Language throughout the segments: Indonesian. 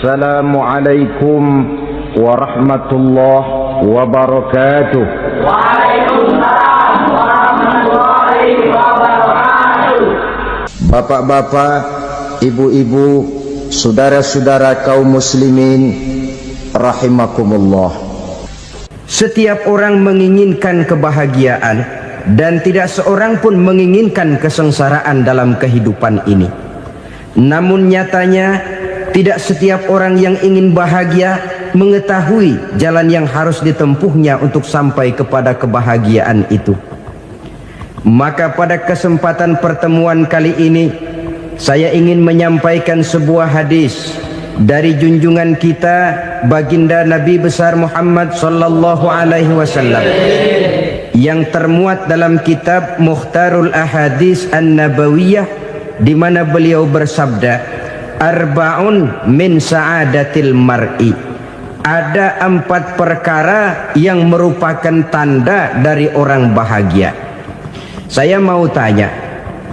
Assalamualaikum warahmatullahi wabarakatuh. Waalaikumsalam warahmatullahi wabarakatuh. Bapak-bapak, ibu-ibu, saudara-saudara kaum muslimin rahimakumullah. Setiap orang menginginkan kebahagiaan dan tidak seorang pun menginginkan kesengsaraan dalam kehidupan ini. Namun nyatanya tidak setiap orang yang ingin bahagia mengetahui jalan yang harus ditempuhnya untuk sampai kepada kebahagiaan itu. Maka pada kesempatan pertemuan kali ini saya ingin menyampaikan sebuah hadis dari junjungan kita baginda Nabi besar Muhammad sallallahu alaihi wasallam yang termuat dalam kitab Mukhtarul Ahadits An-Nabawiyah, di mana beliau bersabda, arba'un min sa'adatil mar'i. Ada 4 perkara yang merupakan tanda dari orang bahagia. Saya mau tanya,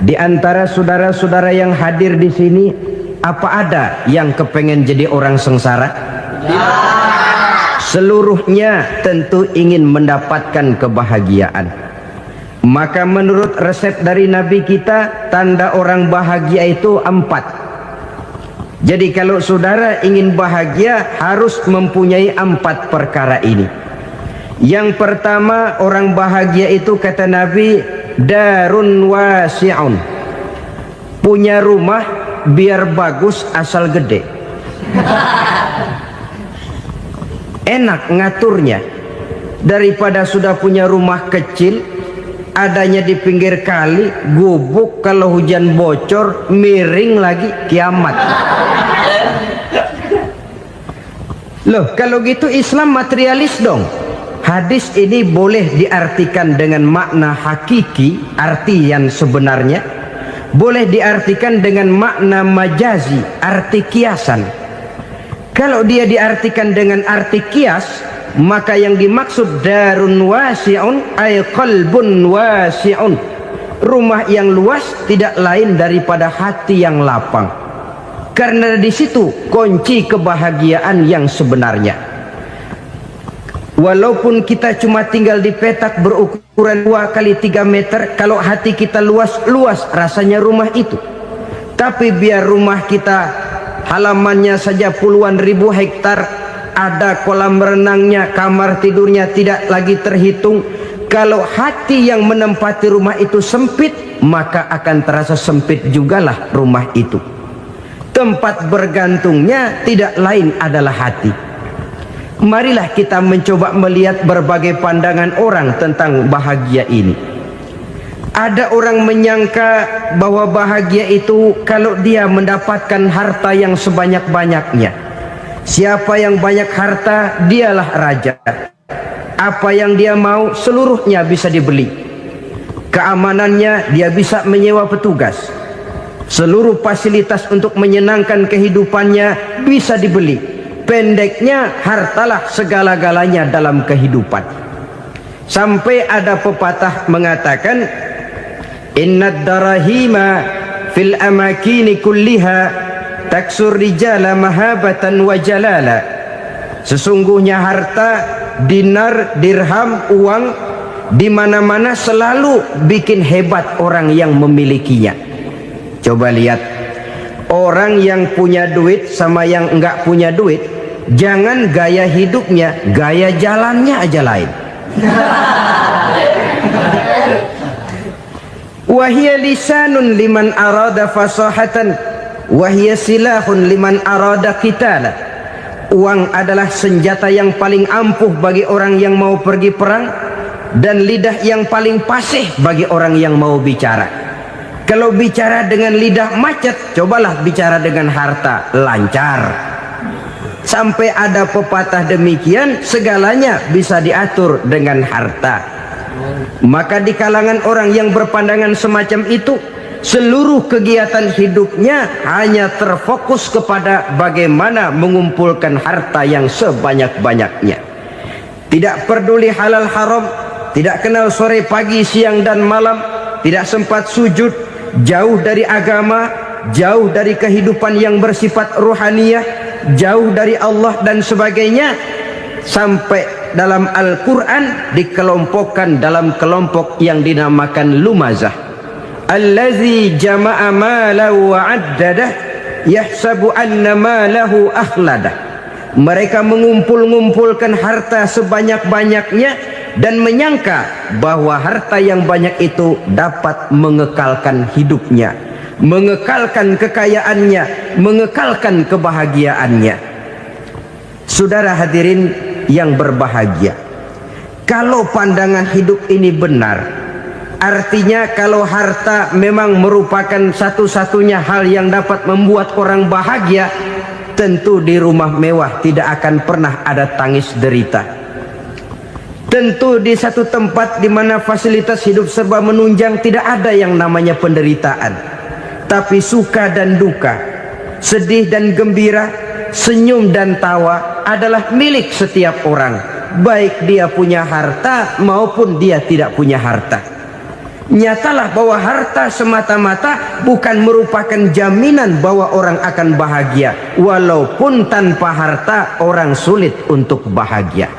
di antara saudara-saudara yang hadir di sini, apa ada yang kepengen jadi orang sengsara? Ya. Seluruhnya tentu ingin mendapatkan kebahagiaan. Maka menurut resep dari Nabi kita, tanda orang bahagia itu 4. Jadi kalau saudara ingin bahagia harus mempunyai 4 perkara ini. Yang pertama, orang bahagia itu kata Nabi, darun wasi'un. Punya rumah biar bagus asal gede. Enak ngaturnya. Daripada sudah punya rumah kecil, adanya di pinggir kali, gubuk, kalau hujan bocor, miring lagi, kiamat. Loh, kalau gitu Islam materialis dong. Hadis ini boleh diartikan dengan makna hakiki, arti yang sebenarnya. Boleh diartikan dengan makna majazi, arti kiasan. Kalau dia diartikan dengan arti kias, maka yang dimaksud darun wasi'un ay qalbun wasi'un. Rumah yang luas tidak lain daripada hati yang lapang. Karena di situ kunci kebahagiaan yang sebenarnya. Walaupun kita cuma tinggal di petak berukuran 2 kali 3 meter, kalau hati kita luas rasanya rumah itu. Tapi biar rumah kita halamannya saja puluhan ribu hektar, ada kolam renangnya, kamar tidurnya tidak lagi terhitung. Kalau hati yang menempati rumah itu sempit, maka akan terasa sempit jugalah rumah itu. Tempat bergantungnya tidak lain adalah hati. Marilah kita mencoba melihat berbagai pandangan orang tentang bahagia ini. Ada orang menyangka bahwa bahagia itu kalau dia mendapatkan harta yang sebanyak-banyaknya. Siapa yang banyak harta, dialah raja. Apa yang dia mau, seluruhnya bisa dibeli. Keamanannya, dia bisa menyewa petugas. Seluruh fasilitas untuk menyenangkan kehidupannya bisa dibeli. Pendeknya, hartalah segala-galanya dalam kehidupan. Sampai ada pepatah mengatakan, innad darahima fil amakini kulliha taksur rijala mahabatan wa jalala. Sesungguhnya harta, dinar, dirham, uang di mana-mana selalu bikin hebat orang yang memilikinya. Coba lihat, orang yang punya duit sama yang enggak punya duit, jangan gaya hidupnya, gaya jalannya aja lain. Wahia lisanun liman arada fasahatan, wahia silahun liman arada qitala. Uang adalah senjata yang paling ampuh bagi orang yang mau pergi perang, dan lidah yang paling fasih bagi orang yang mau bicara. Kalau bicara dengan lidah macet, cobalah bicara dengan harta, lancar. Sampai ada pepatah demikian, segalanya bisa diatur dengan harta. Maka di kalangan orang yang berpandangan semacam itu, seluruh kegiatan hidupnya hanya terfokus kepada bagaimana mengumpulkan harta yang sebanyak-banyaknya. Tidak peduli halal haram, tidak kenal sore pagi siang dan malam, tidak sempat sujud, jauh dari agama, jauh dari kehidupan yang bersifat ruhaniyah, jauh dari Allah dan sebagainya, sampai dalam Al-Quran dikelompokkan dalam kelompok yang dinamakan lumazah. Allazi jama'a malahu wa addadah yahsabu anna malahu akhladah. Mereka mengumpul-ngumpulkan harta sebanyak-banyaknya dan menyangka bahwa harta yang banyak itu dapat mengekalkan hidupnya, mengekalkan kekayaannya, mengekalkan kebahagiaannya. Saudara hadirin yang berbahagia, kalau pandangan hidup ini benar, artinya kalau harta memang merupakan satu-satunya hal yang dapat membuat orang bahagia, tentu di rumah mewah tidak akan pernah ada tangis derita. Tentu di satu tempat di mana fasilitas hidup serba menunjang tidak ada yang namanya penderitaan. Tapi suka dan duka, sedih dan gembira, senyum dan tawa adalah milik setiap orang, baik dia punya harta maupun dia tidak punya harta. Nyatalah bahwa harta semata-mata bukan merupakan jaminan bahwa orang akan bahagia, walaupun tanpa harta orang sulit untuk bahagia.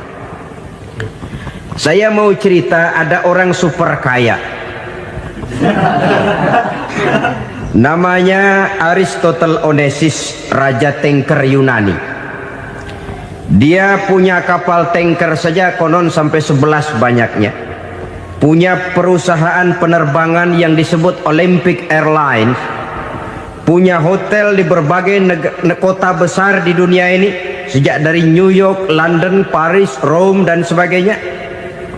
Saya mau cerita, ada orang super kaya, namanya Aristotle Onesius, raja tanker Yunani. Dia punya kapal tanker saja konon sampai 11 banyaknya. Punya perusahaan penerbangan yang disebut Olympic Airlines. Punya hotel di berbagai kota besar di dunia ini, sejak dari New York, London, Paris, Rome dan sebagainya.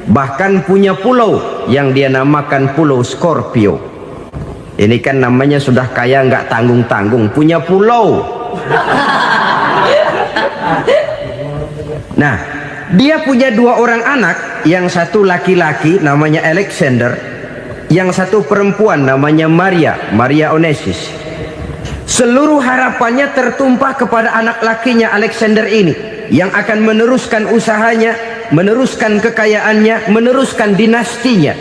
Bahkan punya pulau yang dia namakan Pulau Scorpio. Ini kan namanya sudah kaya nggak tanggung-tanggung, punya pulau. Nah, dia punya 2 orang anak, yang satu laki-laki namanya Alexander, yang satu perempuan namanya Maria Onesius. Seluruh harapannya tertumpah kepada anak lakinya Alexander ini, yang akan meneruskan usahanya, meneruskan kekayaannya, meneruskan dinastinya.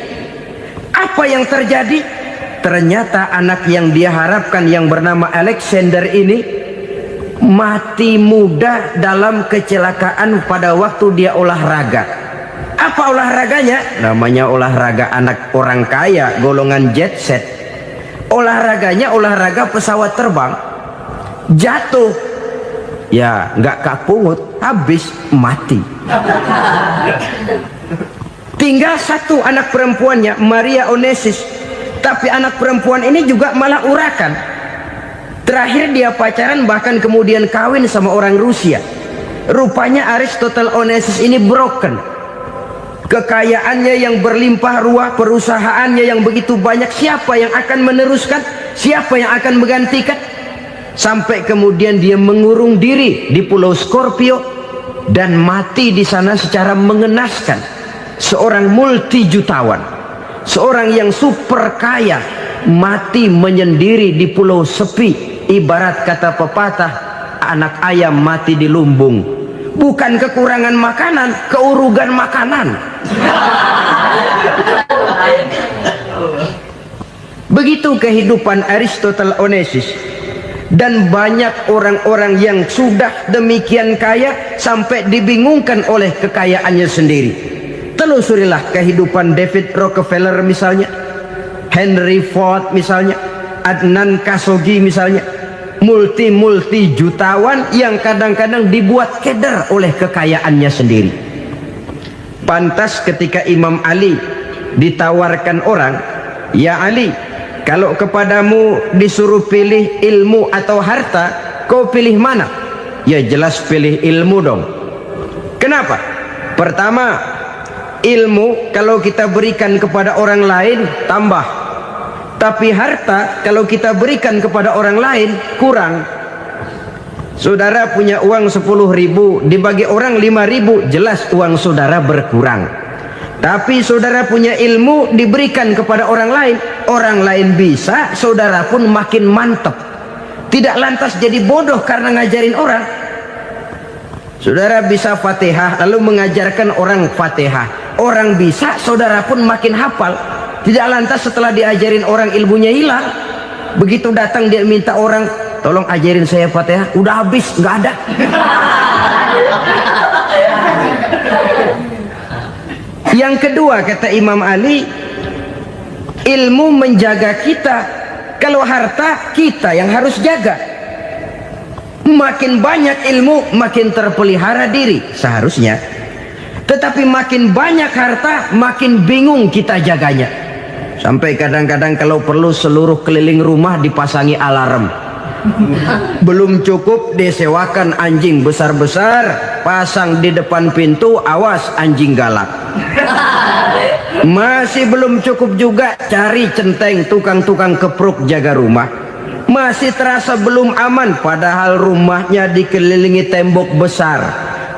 Apa yang terjadi? Ternyata anak yang dia harapkan yang bernama Alexander ini mati muda dalam kecelakaan pada waktu dia olahraga. Apa olahraganya? Namanya olahraga anak orang kaya, golongan jet set. Olahraganya olahraga pesawat terbang. Jatuh, ya nggak kapungut, habis mati. Tinggal satu anak perempuannya, Maria Onesius. Tapi anak perempuan ini juga malah urakan. Terakhir dia pacaran, bahkan kemudian kawin sama orang Rusia. Rupanya Aristotle Onesius ini broken. Kekayaannya yang berlimpah ruah, perusahaannya yang begitu banyak, siapa yang akan meneruskan? Siapa yang akan menggantikan? Sampai kemudian dia mengurung diri di Pulau Scorpio dan mati di sana secara mengenaskan. Seorang multi jutawan, seorang yang super kaya, mati menyendiri di pulau sepi. Ibarat kata pepatah, anak ayam mati di lumbung. Bukan kekurangan makanan, keurugan makanan. Begitu kehidupan Aristotle Onesius. Dan banyak orang-orang yang sudah demikian kaya sampai dibingungkan oleh kekayaannya sendiri. Telusurilah kehidupan David Rockefeller misalnya, Henry Ford misalnya, Adnan Khashoggi misalnya. Multi jutawan yang kadang-kadang dibuat keder oleh kekayaannya sendiri. Pantas ketika Imam Ali ditawarkan orang, "Ya Ali, kalau kepadamu disuruh pilih ilmu atau harta, kau pilih mana?" Ya jelas pilih ilmu dong. Kenapa? Pertama, ilmu kalau kita berikan kepada orang lain tambah. Tapi harta kalau kita berikan kepada orang lain kurang. Saudara punya uang 10.000, dibagi orang 5.000, jelas uang saudara berkurang. Tapi saudara punya ilmu, diberikan kepada orang lain bisa, saudara pun makin mantap. Tidak lantas jadi bodoh karena ngajarin orang. Saudara bisa Fatihah lalu mengajarkan orang Fatihah, orang bisa, saudara pun makin hafal. Tidak lantas setelah diajarin orang ilmunya hilang. Begitu datang dia minta orang tolong ajarin saya Fatihah. Udah habis, nggak ada. Yang kedua kata Imam Ali, ilmu menjaga kita. Kalau harta, kita yang harus jaga. Makin banyak ilmu, makin terpelihara diri seharusnya. Tetapi makin banyak harta, makin bingung kita jaganya. Sampai kadang-kadang kalau perlu seluruh keliling rumah dipasangi alarm. Belum cukup, disewakan anjing besar-besar, pasang di depan pintu, awas anjing galak. Masih belum cukup juga, cari centeng tukang-tukang kepruk jaga rumah. Masih terasa belum aman, padahal rumahnya dikelilingi tembok besar.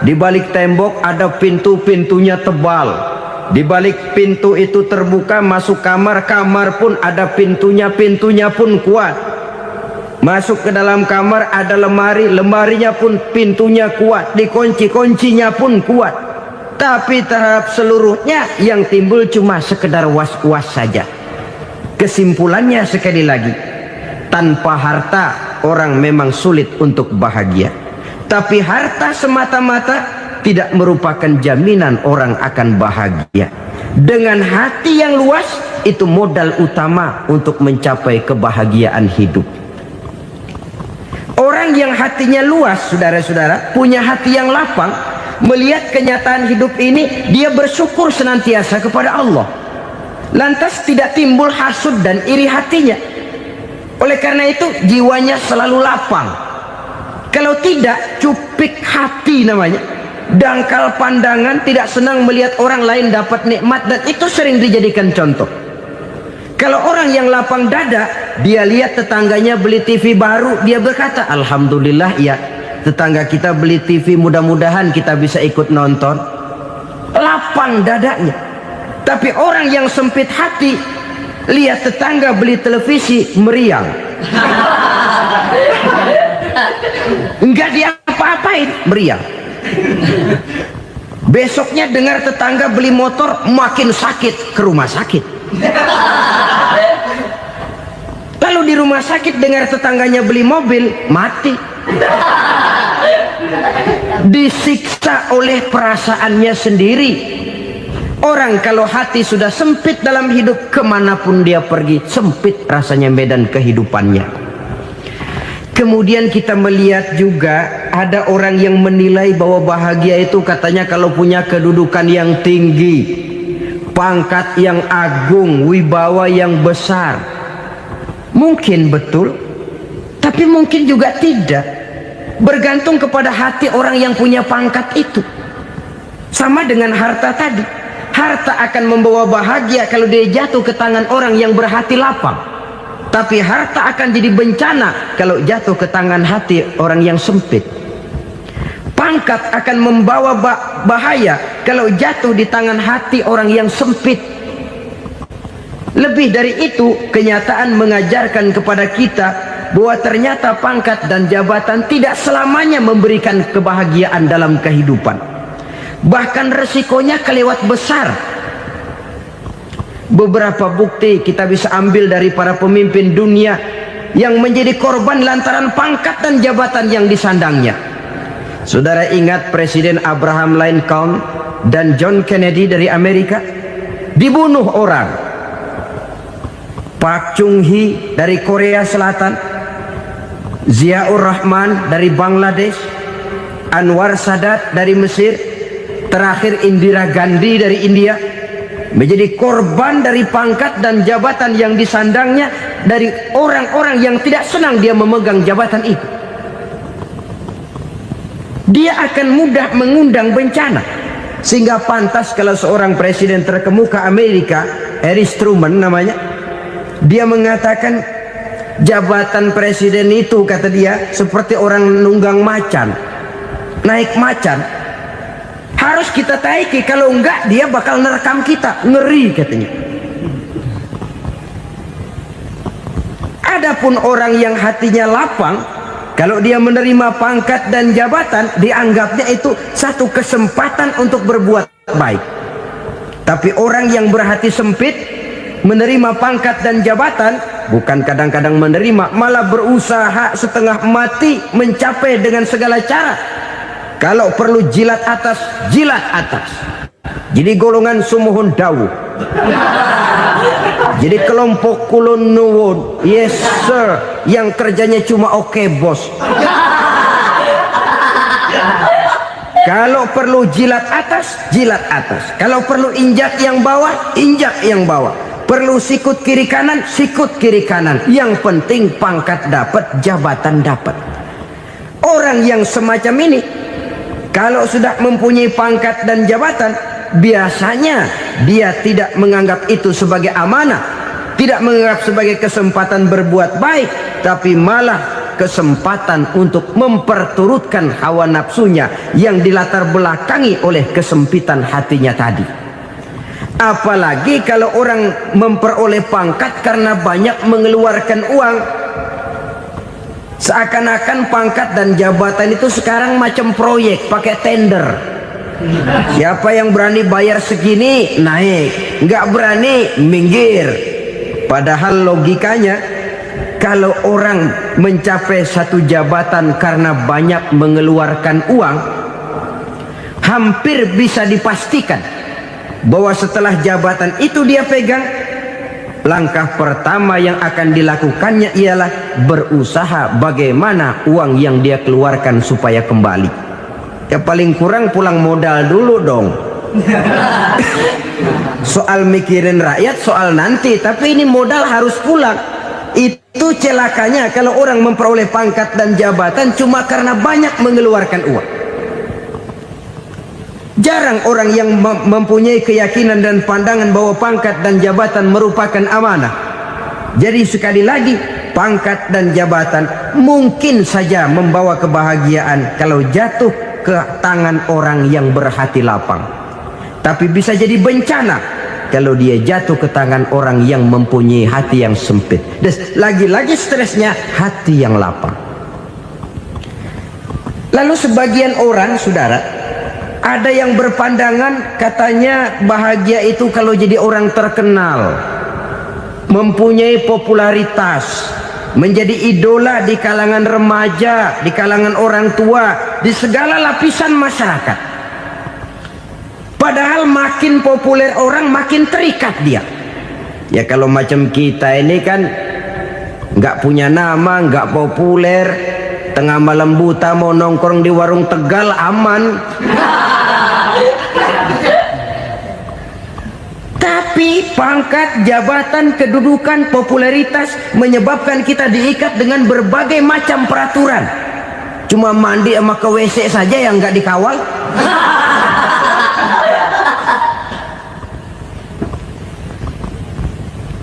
Di balik tembok ada pintu-pintunya tebal. Di balik pintu itu terbuka masuk kamar, kamar pun ada pintunya, pintunya pun kuat. Masuk ke dalam kamar ada lemari, lemarinya pun pintunya kuat, dikunci, kuncinya pun kuat. Tapi terhadap seluruhnya yang timbul cuma sekedar was-was saja. Kesimpulannya sekali lagi, tanpa harta orang memang sulit untuk bahagia. Tapi harta semata-mata tidak merupakan jaminan orang akan bahagia. Dengan hati yang luas, itu modal utama untuk mencapai kebahagiaan hidup. Orang yang hatinya luas, saudara-saudara, punya hati yang lapang, melihat kenyataan hidup ini, dia bersyukur senantiasa kepada Allah. Lantas tidak timbul hasud dan iri hatinya. Oleh karena itu jiwanya selalu lapang. Kalau tidak, cupik hati namanya, dangkal pandangan, tidak senang melihat orang lain dapat nikmat, dan itu sering dijadikan contoh. Kalau orang yang lapang dada, dia lihat tetangganya beli TV baru, dia berkata, alhamdulillah ya, tetangga kita beli TV, mudah-mudahan kita bisa ikut nonton. Lapang dadanya. Tapi orang yang sempit hati, lihat tetangga beli televisi, meriang. Enggak diapa-apain, meriang. Besoknya dengar tetangga beli motor, makin sakit, ke rumah sakit. Lalu di rumah sakit dengar tetangganya beli mobil, mati. Disiksa oleh perasaannya sendiri. Orang kalau hati sudah sempit dalam hidup, kemanapun dia pergi, sempit rasanya medan kehidupannya. Kemudian kita melihat juga ada orang yang menilai bahwa bahagia itu katanya kalau punya kedudukan yang tinggi, pangkat yang agung, wibawa yang besar. Mungkin betul, tapi mungkin juga tidak. Bergantung kepada hati orang yang punya pangkat itu. Sama dengan harta tadi. Harta akan membawa bahagia kalau dia jatuh ke tangan orang yang berhati lapang. Tapi harta akan jadi bencana kalau jatuh ke tangan hati orang yang sempit. Pangkat akan membawa bahaya kalau jatuh di tangan hati orang yang sempit. Lebih dari itu, kenyataan mengajarkan kepada kita bahwa ternyata pangkat dan jabatan tidak selamanya memberikan kebahagiaan dalam kehidupan. Bahkan resikonya kelewat besar. Beberapa bukti kita bisa ambil dari para pemimpin dunia yang menjadi korban lantaran pangkat dan jabatan yang disandangnya. Saudara ingat Presiden Abraham Lincoln dan John Kennedy dari Amerika? Dibunuh orang. Park Chung-hee dari Korea Selatan, Ziaur Rahman dari Bangladesh, Anwar Sadat dari Mesir, terakhir Indira Gandhi dari India, menjadi korban dari pangkat dan jabatan yang disandangnya dari orang-orang yang tidak senang dia memegang jabatan itu. Dia akan mudah mengundang bencana. Sehingga pantas kalau seorang presiden terkemuka Amerika, Harry Truman namanya, dia mengatakan jabatan presiden itu, kata dia, seperti orang nunggang macan, naik macan. Harus kita taiki, kalau enggak dia bakal nerekam kita, ngeri katanya. Adapun orang yang hatinya lapang, kalau dia menerima pangkat dan jabatan, dianggapnya itu satu kesempatan untuk berbuat baik. Tapi orang yang berhati sempit, menerima pangkat dan jabatan, bukan kadang-kadang menerima, malah berusaha setengah mati mencapai dengan segala cara. Kalau perlu jilat atas, jilat atas. Jadi golongan sumuhun dawu. Jadi kelompok kulon nuwun, yes sir, yang kerjanya cuma oke bos. Kalau perlu jilat atas, jilat atas. Kalau perlu injak yang bawah, injak yang bawah. Perlu sikut kiri kanan, sikut kiri kanan. Yang penting pangkat dapat, jabatan dapat. Orang yang semacam ini, kalau sudah mempunyai pangkat dan jabatan, biasanya dia tidak menganggap itu sebagai amanah, tidak menganggap sebagai kesempatan berbuat baik, tapi malah kesempatan untuk memperturutkan hawa nafsunya yang dilatar belakangi oleh kesempitan hatinya tadi. Apalagi kalau orang memperoleh pangkat karena banyak mengeluarkan uang, seakan-akan pangkat dan jabatan itu sekarang macam proyek pakai tender. Siapa yang berani bayar segini naik, nggak berani minggir. Padahal logikanya, kalau orang mencapai satu jabatan karena banyak mengeluarkan uang, hampir bisa dipastikan bahwa setelah jabatan itu dia pegang, langkah pertama yang akan dilakukannya ialah berusaha bagaimana uang yang dia keluarkan supaya kembali. Ya paling kurang pulang modal dulu dong. Soal mikirin rakyat soal nanti, tapi ini modal harus pulang. Itu celakanya kalau orang memperoleh pangkat dan jabatan cuma karena banyak mengeluarkan uang. Jarang orang yang mempunyai keyakinan dan pandangan bahwa pangkat dan jabatan merupakan amanah. Jadi sekali lagi, pangkat dan jabatan mungkin saja membawa kebahagiaan kalau jatuh ke tangan orang yang berhati lapang, tapi bisa jadi bencana kalau dia jatuh ke tangan orang yang mempunyai hati yang sempit. Dan lagi-lagi stresnya hati yang lapang. Lalu sebagian orang, saudara, ada yang berpandangan katanya bahagia itu kalau jadi orang terkenal, mempunyai popularitas, menjadi idola di kalangan remaja, di kalangan orang tua, di segala lapisan masyarakat. Padahal makin populer orang makin terikat dia. Ya kalau macam kita ini kan nggak punya nama, nggak populer, tengah malam buta mau nongkrong di warung Tegal aman. Tapi pangkat, jabatan, kedudukan, popularitas menyebabkan kita diikat dengan berbagai macam peraturan. Cuma mandi sama ke WC saja yang nggak dikawal.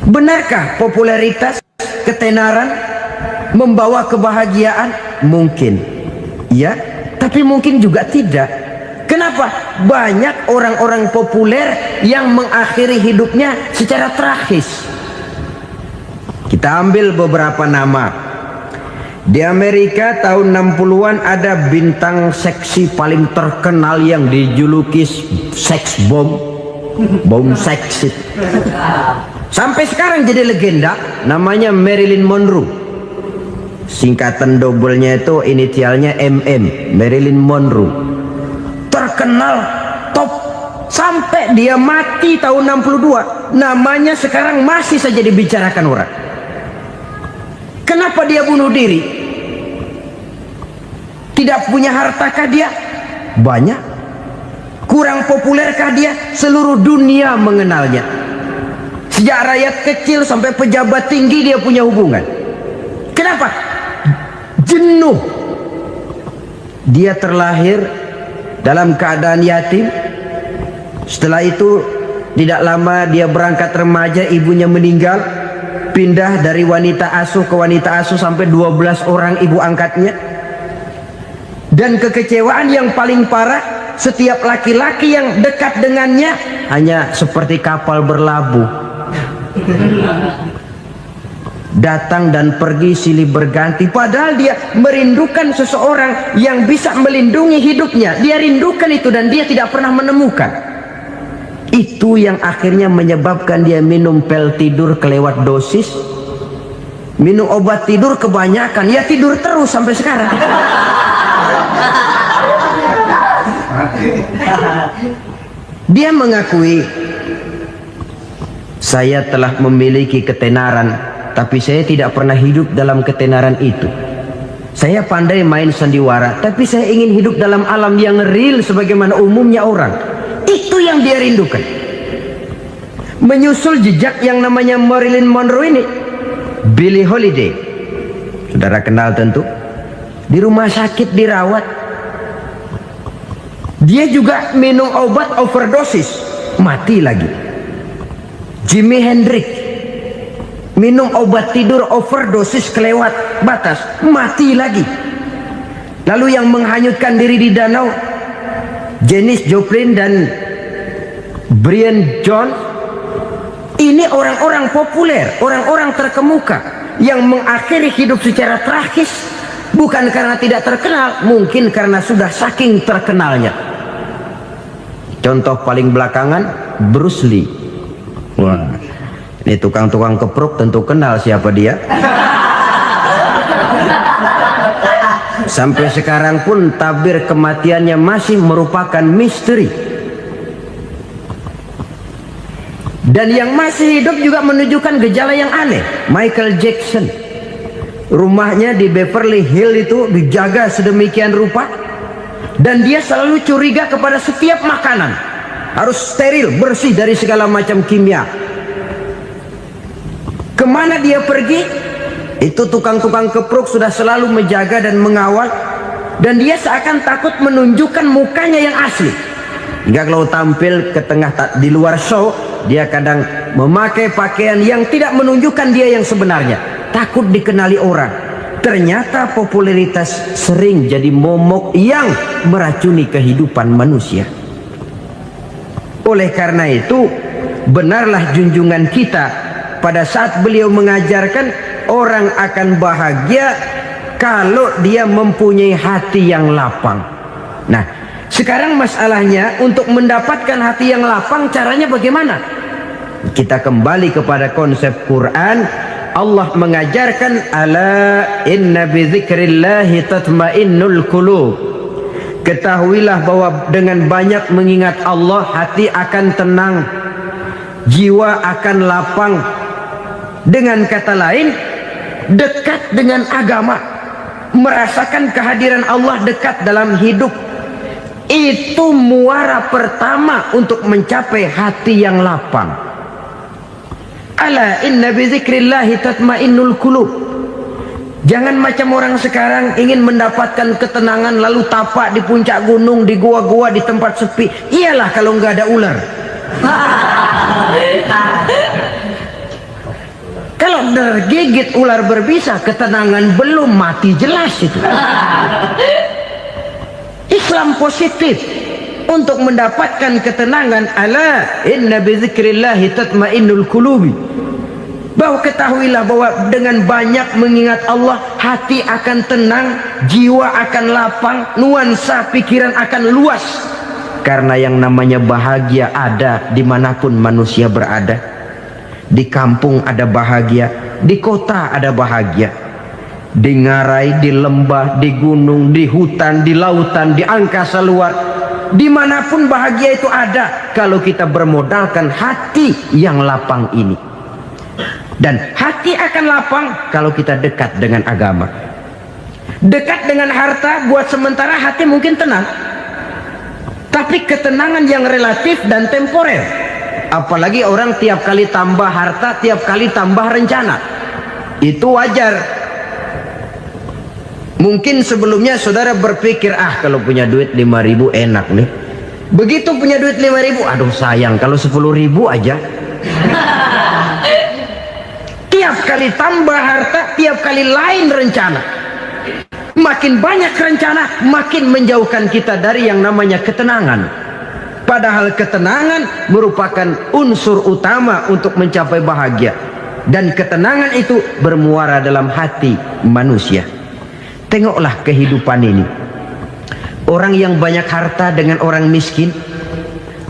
Benarkah popularitas, ketenaran membawa kebahagiaan? Mungkin, ya, tapi mungkin juga tidak. Kenapa? Banyak orang-orang populer yang mengakhiri hidupnya secara tragis. Kita ambil beberapa nama. Di Amerika tahun 60-an ada bintang seksi paling terkenal yang dijuluki sex bomb, bom seksi. Sampai sekarang jadi legenda, namanya Marilyn Monroe. Singkatan doublenya itu inisialnya MM, Marilyn Monroe. Terkenal top sampai dia mati tahun 62, namanya sekarang masih saja dibicarakan orang. Kenapa dia bunuh diri? Tidak punya hartakah dia? Banyak. Kurang populerkah dia? Seluruh dunia mengenalnya. Sejak rakyat kecil sampai pejabat tinggi dia punya hubungan. Kenapa? Jenuh. Dia terlahir dalam keadaan yatim. Setelah itu tidak lama dia berangkat remaja, ibunya meninggal, pindah dari wanita asuh ke wanita asuh sampai 12 orang ibu angkatnya. Dan kekecewaan yang paling parah, setiap laki-laki yang dekat dengannya hanya seperti kapal berlabuh, datang dan pergi silih berganti. Padahal dia merindukan seseorang yang bisa melindungi hidupnya. Dia rindukan itu dan dia tidak pernah menemukan. Itu yang akhirnya menyebabkan dia minum pil tidur kelewat dosis, Minum obat tidur kebanyakan, ya tidur terus sampai sekarang. Dia mengakui, saya telah memiliki ketenaran, tapi saya tidak pernah hidup dalam ketenaran itu. Saya pandai main sandiwara, tapi saya ingin hidup dalam alam yang real sebagaimana umumnya orang. Itu yang dia rindukan. Menyusul jejak yang namanya Marilyn Monroe ini, Billie Holiday, saudara kenal tentu, di rumah sakit dirawat. Dia juga minum obat overdosis, mati lagi. Jimi Hendrix minum obat tidur overdosis kelewat batas, mati lagi. Lalu yang menghanyutkan diri di danau, Janis Joplin dan Brian Jones. Ini orang-orang populer, orang-orang terkemuka yang mengakhiri hidup secara tragis, bukan karena tidak terkenal, mungkin karena sudah saking terkenalnya. Contoh paling belakangan, Bruce Lee. Wah, ini tukang-tukang kepruk tentu kenal siapa dia. Sampai sekarang pun tabir kematiannya masih merupakan misteri. Dan yang masih hidup juga menunjukkan gejala yang aneh. Michael Jackson, rumahnya di Beverly Hills itu dijaga sedemikian rupa, dan dia selalu curiga kepada setiap makanan harus steril, bersih dari segala macam kimia. Kemana dia pergi, itu tukang-tukang kepruk sudah selalu menjaga dan mengawal, dan dia seakan takut menunjukkan mukanya yang asli. Hingga kalau tampil ke tengah di luar show, dia kadang memakai pakaian yang tidak menunjukkan dia yang sebenarnya, takut dikenali orang. Ternyata popularitas sering jadi momok yang meracuni kehidupan manusia. Oleh karena itu, benarlah junjungan kita pada saat beliau mengajarkan orang akan bahagia kalau dia mempunyai hati yang lapang. Nah, sekarang masalahnya untuk mendapatkan hati yang lapang, caranya bagaimana? Kita kembali kepada konsep Quran. Allah mengajarkan, ala inna bi dzikrillahi tatmainnul qulub. Ketahuilah bahwa dengan banyak mengingat Allah, hati akan tenang, jiwa akan lapang. Dengan kata lain, dekat dengan agama, merasakan kehadiran Allah dekat dalam hidup. Itu muara pertama untuk mencapai hati yang lapang. Ala inna bi dzikrillahi tatmainnul qulub. Jangan macam orang sekarang ingin mendapatkan ketenangan lalu tapak di puncak gunung, di gua-gua, di tempat sepi. Iyalah kalau nggak ada ular. Kalau tergigit ular berbisa, ketenangan belum, mati jelas itu. Islam positif untuk mendapatkan ketenangan. Ala inna bi dzikrillahi tatmainnul qulubi. Bahwa ketahuilah bahwa dengan banyak mengingat Allah, hati akan tenang, jiwa akan lapang, nuansa pikiran akan luas. Karena yang namanya bahagia ada dimanapun manusia berada. Di kampung ada bahagia, di kota ada bahagia, di ngarai, di lembah, di gunung, di hutan, di lautan, di angkasa luar, dimanapun bahagia itu ada kalau kita bermodalkan hati yang lapang ini. Dan hati akan lapang kalau kita dekat dengan agama. Dekat dengan harta buat sementara hati mungkin tenang, tapi ketenangan yang relatif dan temporer. Apalagi orang tiap kali tambah harta, tiap kali tambah rencana, itu wajar. Mungkin sebelumnya saudara berpikir, kalau punya duit 5.000 enak nih. Begitu punya duit 5.000, aduh sayang kalau 10.000 aja. Tiap kali tambah harta, tiap kali lain rencana. Makin banyak rencana, makin menjauhkan kita dari yang namanya ketenangan. Padahal ketenangan merupakan unsur utama untuk mencapai bahagia. Dan ketenangan itu bermuara dalam hati manusia. Tengoklah kehidupan ini. Orang yang banyak harta dengan orang miskin,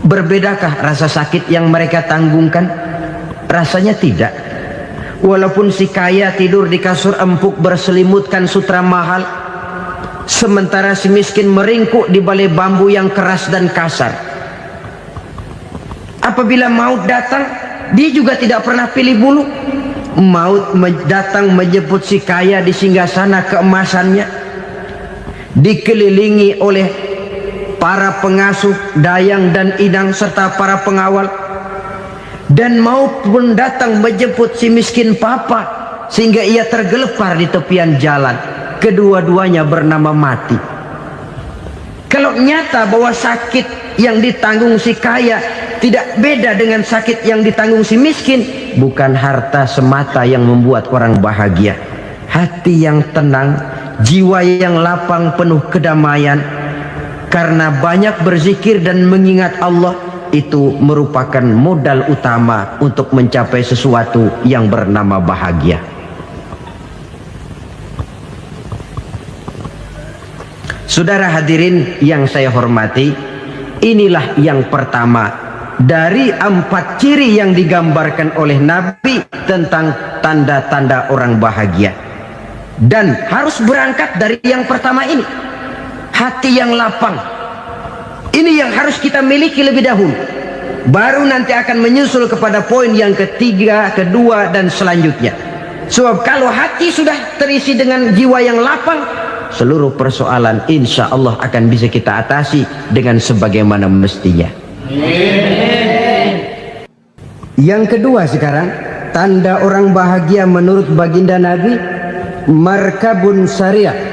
berbedakah rasa sakit yang mereka tanggungkan? Rasanya tidak. Walaupun si kaya tidur di kasur empuk berselimutkan sutra mahal, sementara si miskin meringkuk di balai bambu yang keras dan kasar. Apabila maut datang, dia juga tidak pernah pilih bulu. Maut datang menjemput si kaya di singgasana keemasannya, dikelilingi oleh para pengasuh, dayang dan inang serta para pengawal. Dan maut pun datang menjemput si miskin papa, sehingga ia tergelepar di tepian jalan. Kedua-duanya bernama mati. Kalau nyata bahwa sakit yang ditanggung si kaya tidak beda dengan sakit yang ditanggung si miskin, bukan harta semata yang membuat orang bahagia. Hati yang tenang, jiwa yang lapang penuh kedamaian karena banyak berzikir dan mengingat Allah, itu merupakan modal utama untuk mencapai sesuatu yang bernama bahagia. Saudara hadirin yang saya hormati, inilah yang pertama dari 4 ciri yang digambarkan oleh Nabi tentang tanda-tanda orang bahagia. Dan harus berangkat dari yang pertama ini, hati yang lapang. Ini yang harus kita miliki lebih dahulu, baru nanti akan menyusul kepada poin yang ketiga, kedua dan selanjutnya. Sebab kalau hati sudah terisi dengan jiwa yang lapang, seluruh persoalan insya Allah akan bisa kita atasi dengan sebagaimana mestinya. Yang kedua sekarang, tanda orang bahagia menurut baginda Nabi, markabun syariah.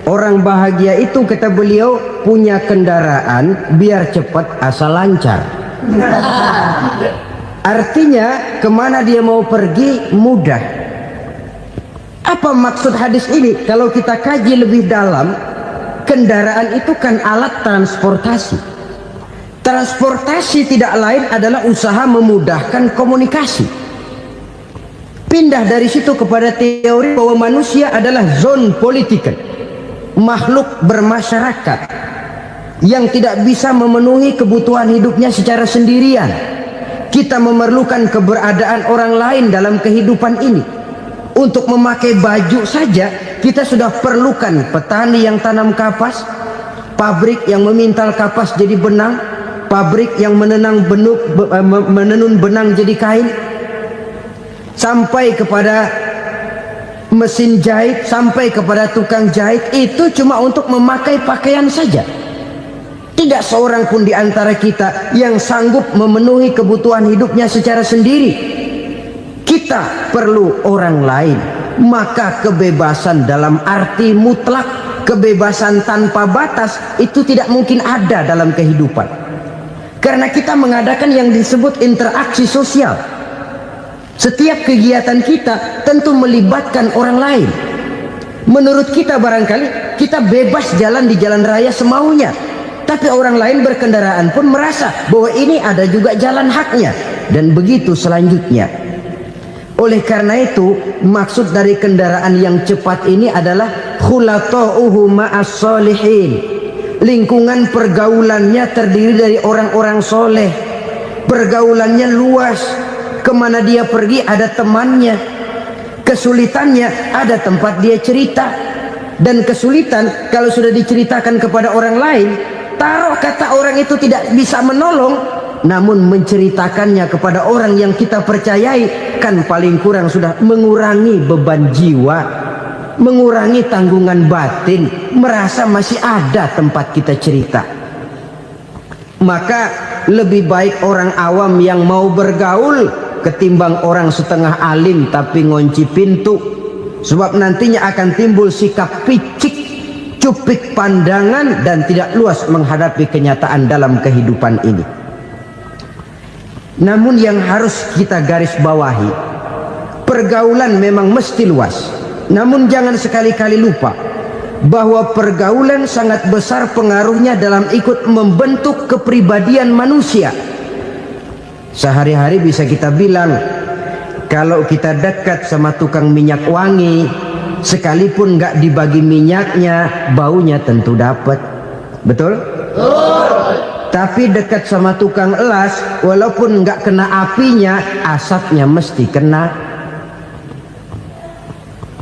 Orang bahagia itu, kata beliau, punya kendaraan biar cepat asal lancar. Artinya kemana dia mau pergi mudah. Apa maksud hadis ini? Kalau kita kaji lebih dalam, kendaraan itu kan alat transportasi. Transportasi tidak lain adalah usaha memudahkan komunikasi. Pindah dari situ kepada teori bahwa manusia adalah zon political, makhluk bermasyarakat yang tidak bisa memenuhi kebutuhan hidupnya secara sendirian. Kita memerlukan keberadaan orang lain dalam kehidupan ini. Untuk memakai baju saja kita sudah perlukan petani yang tanam kapas, pabrik yang memintal kapas jadi benang, pabrik yang menenun benang jadi kain, sampai kepada mesin jahit, sampai kepada tukang jahit. Itu cuma untuk memakai pakaian saja. Tidak seorang pun di antara kita yang sanggup memenuhi kebutuhan hidupnya secara sendiri. Kita perlu orang lain. Maka kebebasan dalam arti mutlak, kebebasan tanpa batas, itu tidak mungkin ada dalam kehidupan. Karena kita mengadakan yang disebut interaksi sosial. Setiap kegiatan kita tentu melibatkan orang lain. Menurut kita barangkali kita bebas jalan di jalan raya semaunya, tapi orang lain berkendaraan pun merasa bahwa ini ada juga jalan haknya, dan begitu selanjutnya. Oleh karena itu, maksud dari kendaraan yang cepat ini adalah khulata'uhu ma'as solihin. Lingkungan pergaulannya terdiri dari orang-orang soleh. Pergaulannya luas. Kemana dia pergi ada temannya. Kesulitannya ada tempat dia cerita. Dan kesulitan kalau sudah diceritakan kepada orang lain, taruh kata orang itu tidak bisa menolong, namun menceritakannya kepada orang yang kita percayai, kan paling kurang sudah mengurangi beban jiwa, mengurangi tanggungan batin, merasa masih ada tempat kita cerita. Maka lebih baik orang awam yang mau bergaul ketimbang orang setengah alim tapi ngunci pintu. Sebab nantinya akan timbul sikap picik, cupik pandangan, dan tidak luas menghadapi kenyataan dalam kehidupan ini. Namun yang harus kita garis bawahi, pergaulan memang mesti luas. Namun jangan sekali-kali lupa bahwa pergaulan sangat besar pengaruhnya dalam ikut membentuk kepribadian manusia. Sehari-hari bisa kita bilang, kalau kita dekat sama tukang minyak wangi, sekalipun nggak dibagi minyaknya, baunya tentu dapat. Betul? Tapi dekat sama tukang elas, walaupun nggak kena apinya, asapnya mesti kena.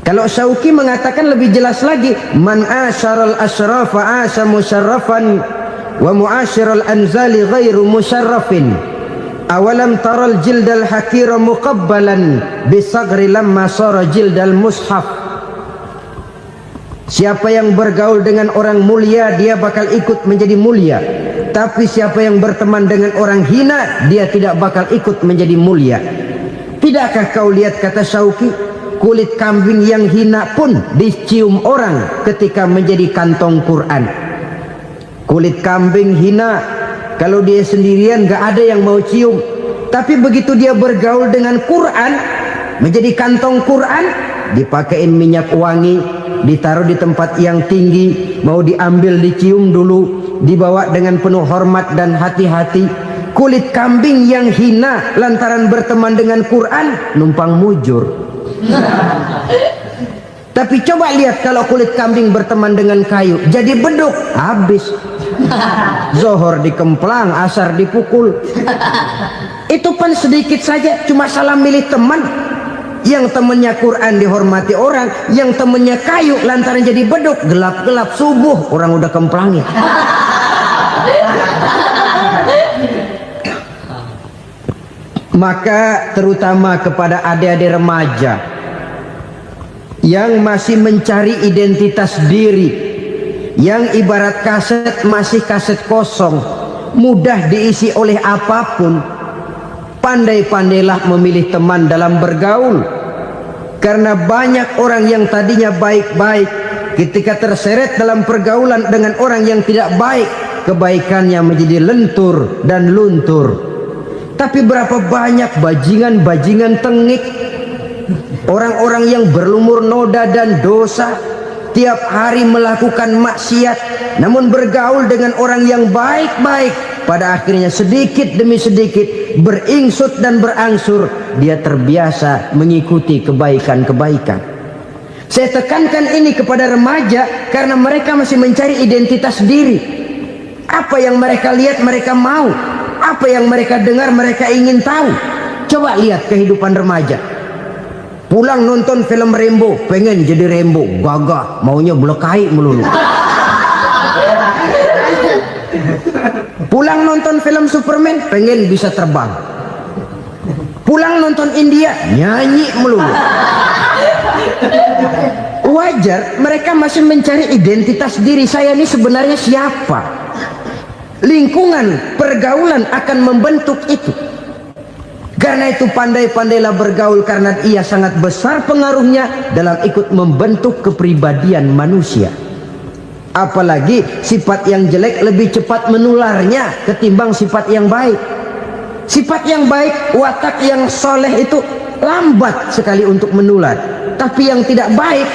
Kalau Syauqi mengatakan lebih jelas lagi, man asyaral asrafa asa musyarrafan wa muasyiral anzali ghairu musyarrafin. Awalam taral jildal hakira muqabbalan bisagri lamma sara jildal mushaf. Siapa yang bergaul dengan orang mulia, dia bakal ikut menjadi mulia. Tapi siapa yang berteman dengan orang hina, dia tidak bakal ikut menjadi mulia. Tidakkah kau lihat, kata Syauqi, kulit kambing yang hina pun dicium orang ketika menjadi kantong Quran. Kulit kambing hina, kalau dia sendirian gak ada yang mau cium. Tapi begitu dia bergaul dengan Quran, menjadi kantong Quran, dipakein minyak wangi, ditaruh di tempat yang tinggi, mau diambil dicium dulu, dibawa dengan penuh hormat dan hati-hati. Kulit kambing yang hina lantaran berteman dengan Quran, numpang mujur. Tapi coba lihat kalau kulit kambing berteman dengan kayu, jadi beduk, habis. Zohor dikemplang, asar dipukul. Itu pun sedikit saja, cuma salah milih teman. Yang temannya Quran dihormati orang, yang temannya kayu lantaran jadi beduk, gelap-gelap subuh orang udah kemplangin. Maka terutama kepada adik-adik remaja yang masih mencari identitas diri, yang ibarat kaset masih kaset kosong, mudah diisi oleh apapun, pandai-pandailah memilih teman dalam bergaul. Karena banyak orang yang tadinya baik-baik, ketika terseret dalam pergaulan dengan orang yang tidak baik, kebaikannya menjadi lentur dan luntur. Tapi berapa banyak bajingan-bajingan tengik, orang-orang yang berlumur noda dan dosa, tiap hari melakukan maksiat, namun bergaul dengan orang yang baik-baik, pada akhirnya sedikit demi sedikit beringsut dan berangsur dia terbiasa mengikuti kebaikan-kebaikan. Saya tekankan ini kepada remaja karena mereka masih mencari identitas diri. Apa yang mereka lihat mereka mau, apa yang mereka dengar mereka ingin tahu. Coba lihat kehidupan remaja. Pulang nonton film Rambo, pengen jadi Rambo, gagah, maunya belekai melulu. Pulang nonton film Superman, pengen bisa terbang. Pulang nonton India, nyanyi melulu. Wajar, mereka masih mencari identitas diri. Saya ini sebenarnya siapa? Lingkungan, pergaulan akan membentuk itu. Karena itu pandai-pandailah bergaul, karena ia sangat besar pengaruhnya dalam ikut membentuk kepribadian manusia. Apalagi sifat yang jelek lebih cepat menularnya ketimbang sifat yang baik. Sifat yang baik, watak yang soleh itu lambat sekali untuk menular. Tapi yang tidak baik,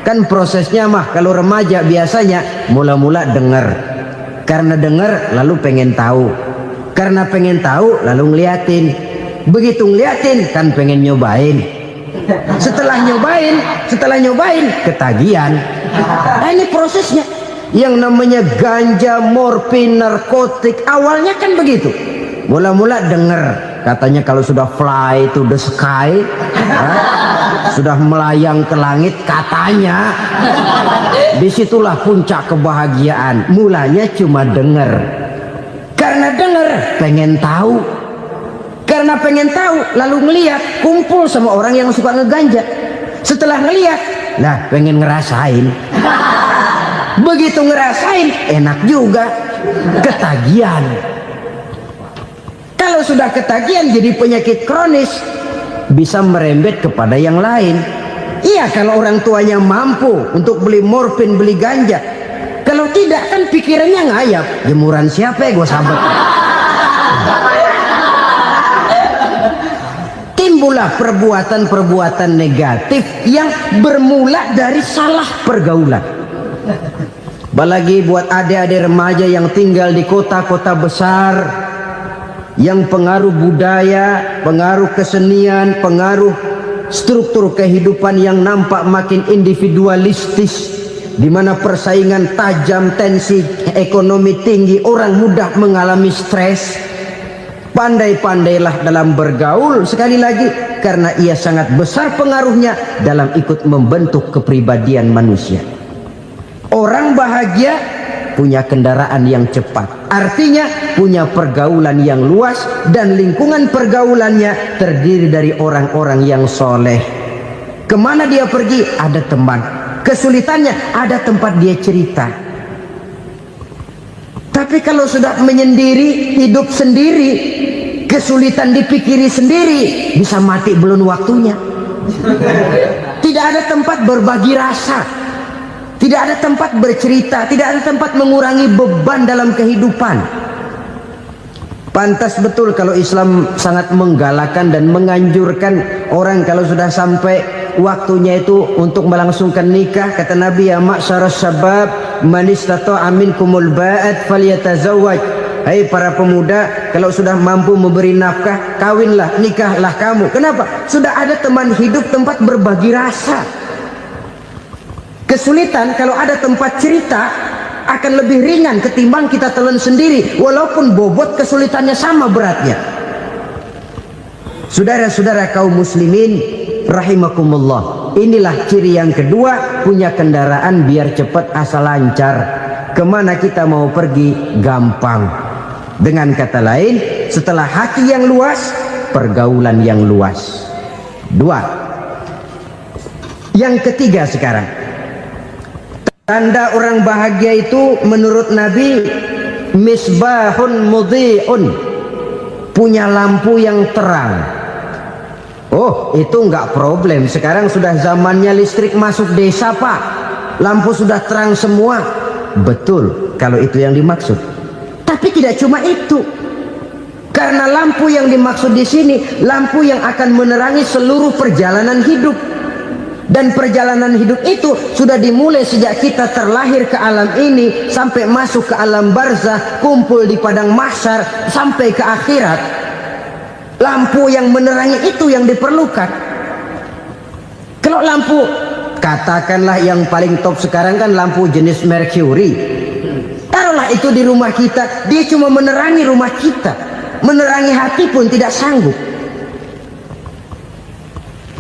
kan prosesnya mah kalau remaja biasanya mula-mula dengar. Karena dengar lalu pengen tahu, karena pengen tahu lalu ngeliatin, begitu ngeliatin kan pengen nyobain, setelah nyobain ketagihan. Nah, ini prosesnya. Yang namanya ganja, morfin, narkotik awalnya kan begitu. Mula-mula dengar, katanya kalau sudah fly to the sky, sudah melayang ke langit katanya, disitulah puncak kebahagiaan. Mulanya cuma dengar, karena dengar pengen tahu, karena pengen tahu lalu ngeliat, kumpul sama orang yang suka ngeganja. Setelah ngeliat, nah pengen ngerasain. Begitu ngerasain enak juga, ketagihan. Kalau sudah ketagihan jadi penyakit kronis, bisa merembet kepada yang lain. Iya, kalau orang tuanya mampu untuk beli morfin, beli ganja. Kalau tidak kan pikirannya ngayap, jemuran siapa ya gue sabet. Timbullah perbuatan-perbuatan negatif yang bermula dari salah pergaulan. Apalagi buat adik-adik remaja yang tinggal di kota-kota besar, yang pengaruh budaya, pengaruh kesenian, pengaruh struktur kehidupan yang nampak makin individualistis, di mana persaingan tajam, tensi ekonomi tinggi, orang mudah mengalami stres. Pandai-pandailah dalam bergaul. Sekali lagi, karena ia sangat besar pengaruhnya dalam ikut membentuk kepribadian manusia. Orang bahagia punya kendaraan yang cepat, artinya punya pergaulan yang luas, dan lingkungan pergaulannya terdiri dari orang-orang yang soleh. Kemana dia pergi ada teman, kesulitannya ada tempat dia cerita. Tapi kalau sudah menyendiri, hidup sendiri, kesulitan dipikiri sendiri, bisa mati belum waktunya. Tidak ada tempat berbagi rasa, tidak ada tempat bercerita, tidak ada tempat mengurangi beban dalam kehidupan. Pantas betul kalau Islam sangat menggalakkan dan menganjurkan orang kalau sudah sampai waktunya itu untuk melangsungkan nikah. Kata Nabi, ya ma'syaras syabab man istata'a minkumul ba'at falyatazawwaj. Hai para pemuda, kalau sudah mampu memberi nafkah, kawinlah, nikahlah kamu. Kenapa? Sudah ada teman hidup, tempat berbagi rasa. Kesulitan kalau ada tempat cerita akan lebih ringan ketimbang kita telan sendiri, walaupun bobot kesulitannya sama beratnya. Saudara-saudara kaum muslimin rahimakumullah, inilah ciri yang kedua, punya kendaraan biar cepat asal lancar. Kemana kita mau pergi gampang. Dengan kata lain, setelah hati yang luas, pergaulan yang luas. Dua. Yang ketiga sekarang, tanda orang bahagia itu menurut Nabi, misbahun mudhi'un, punya lampu yang terang. Oh, itu enggak problem. Sekarang sudah zamannya listrik masuk desa, Pak. Lampu sudah terang semua. Betul, kalau itu yang dimaksud. Tapi tidak cuma itu. Karena lampu yang dimaksud di sini, lampu yang akan menerangi seluruh perjalanan hidup. Dan perjalanan hidup itu sudah dimulai sejak kita terlahir ke alam ini, sampai masuk ke alam barzah, kumpul di padang mahsyar, sampai ke akhirat. Lampu yang menerangi itu yang diperlukan. Kalau lampu, katakanlah yang paling top sekarang kan lampu jenis Mercury. Taruhlah itu di rumah kita, dia cuma menerangi rumah kita, menerangi hati pun tidak sanggup.